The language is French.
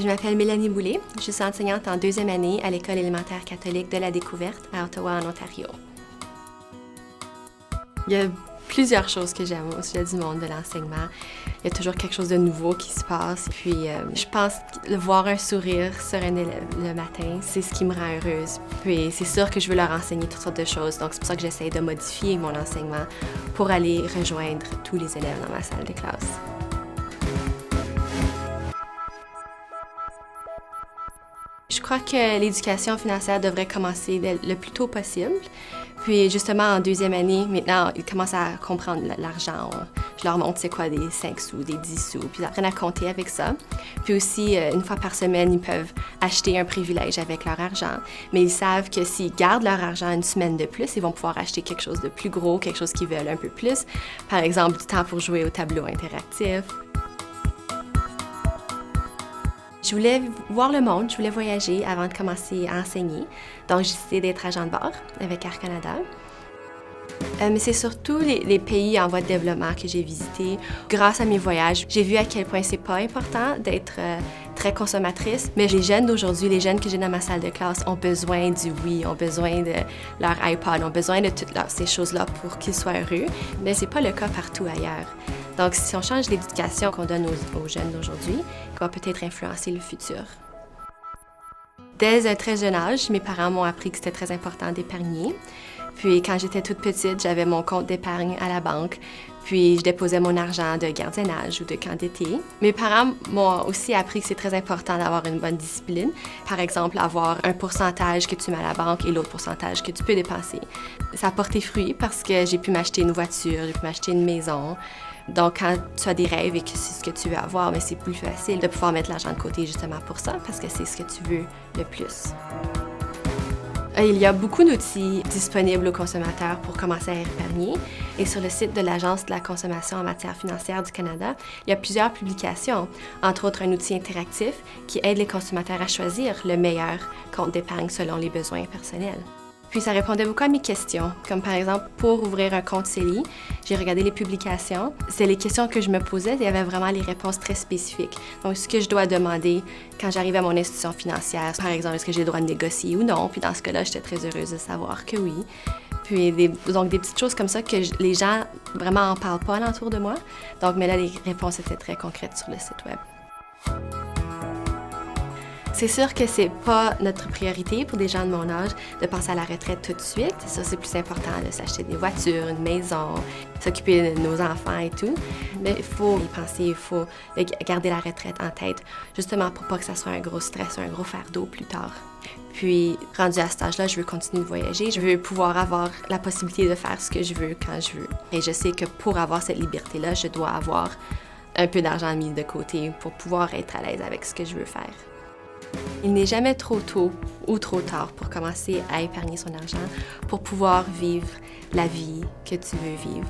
Je m'appelle Mélanie Boulay. Je suis enseignante en 2e année à l'École élémentaire catholique de la Découverte à Ottawa, en Ontario. Il y a plusieurs choses que j'aime au sujet du monde de l'enseignement. Il y a toujours quelque chose de nouveau qui se passe. Puis, je pense que voir un sourire sur un élève le matin, c'est ce qui me rend heureuse. Puis, c'est sûr que je veux leur enseigner toutes sortes de choses. Donc, c'est pour ça que j'essaie de modifier mon enseignement pour aller rejoindre tous les élèves dans ma salle de classe. Je crois que l'éducation financière devrait commencer le plus tôt possible. Puis justement, en 2e année, maintenant, ils commencent à comprendre l'argent. Je leur montre c'est quoi des 5 sous, des 10 sous, puis ils apprennent à compter avec ça. Puis aussi, une fois par semaine, ils peuvent acheter un privilège avec leur argent. Mais ils savent que s'ils gardent leur argent une semaine de plus, ils vont pouvoir acheter quelque chose de plus gros, quelque chose qu'ils veulent un peu plus. Par exemple, du temps pour jouer au tableau interactif. Je voulais voir le monde, je voulais voyager avant de commencer à enseigner. Donc, j'ai décidé d'être agent de bord avec Air Canada. Mais c'est surtout les pays en voie de développement que j'ai visités. Grâce à mes voyages, j'ai vu à quel point c'est pas important d'être très consommatrice. Mais les jeunes d'aujourd'hui, les jeunes que j'ai dans ma salle de classe ont besoin du oui, ont besoin de leur iPod, ont besoin de toutes ces choses-là pour qu'ils soient heureux. Mais c'est pas le cas partout ailleurs. Donc, si on change l'éducation qu'on donne aux jeunes d'aujourd'hui, ça va peut-être influencer le futur. Dès un très jeune âge, mes parents m'ont appris que c'était très important d'épargner. Puis, quand j'étais toute petite, j'avais mon compte d'épargne à la banque. Puis, je déposais mon argent de gardiennage ou de camp d'été. Mes parents m'ont aussi appris que c'est très important d'avoir une bonne discipline. Par exemple, avoir un pourcentage que tu mets à la banque et l'autre pourcentage que tu peux dépenser. Ça a porté fruit parce que j'ai pu m'acheter une voiture, j'ai pu m'acheter une maison. Donc, quand tu as des rêves et que c'est ce que tu veux avoir, mais c'est plus facile de pouvoir mettre l'argent de côté justement pour ça, parce que c'est ce que tu veux le plus. Il y a beaucoup d'outils disponibles aux consommateurs pour commencer à épargner. Et sur le site de l'Agence de la consommation en matière financière du Canada, il y a plusieurs publications, entre autres un outil interactif qui aide les consommateurs à choisir le meilleur compte d'épargne selon les besoins personnels. Puis ça répondait beaucoup à mes questions, comme par exemple, pour ouvrir un compte CELI, j'ai regardé les publications. C'est les questions que je me posais, il y avait vraiment les réponses très spécifiques. Donc, ce que je dois demander quand j'arrive à mon institution financière, par exemple, est-ce que j'ai le droit de négocier ou non? Puis dans ce cas-là, j'étais très heureuse de savoir que oui. Puis donc des petites choses comme ça que les gens vraiment en parlent pas alentour de moi. Donc, mais là, les réponses étaient très concrètes sur le site web. C'est sûr que c'est pas notre priorité pour des gens de mon âge de penser à la retraite tout de suite. Ça, c'est plus important de s'acheter des voitures, une maison, s'occuper de nos enfants et tout. Mais il faut y penser, il faut garder la retraite en tête, justement pour pas que ça soit un gros stress ou un gros fardeau plus tard. Puis, rendu à cet âge-là, je veux continuer de voyager. Je veux pouvoir avoir la possibilité de faire ce que je veux quand je veux. Et je sais que pour avoir cette liberté-là, je dois avoir un peu d'argent mis de côté pour pouvoir être à l'aise avec ce que je veux faire. Il n'est jamais trop tôt ou trop tard pour commencer à épargner son argent pour pouvoir vivre la vie que tu veux vivre.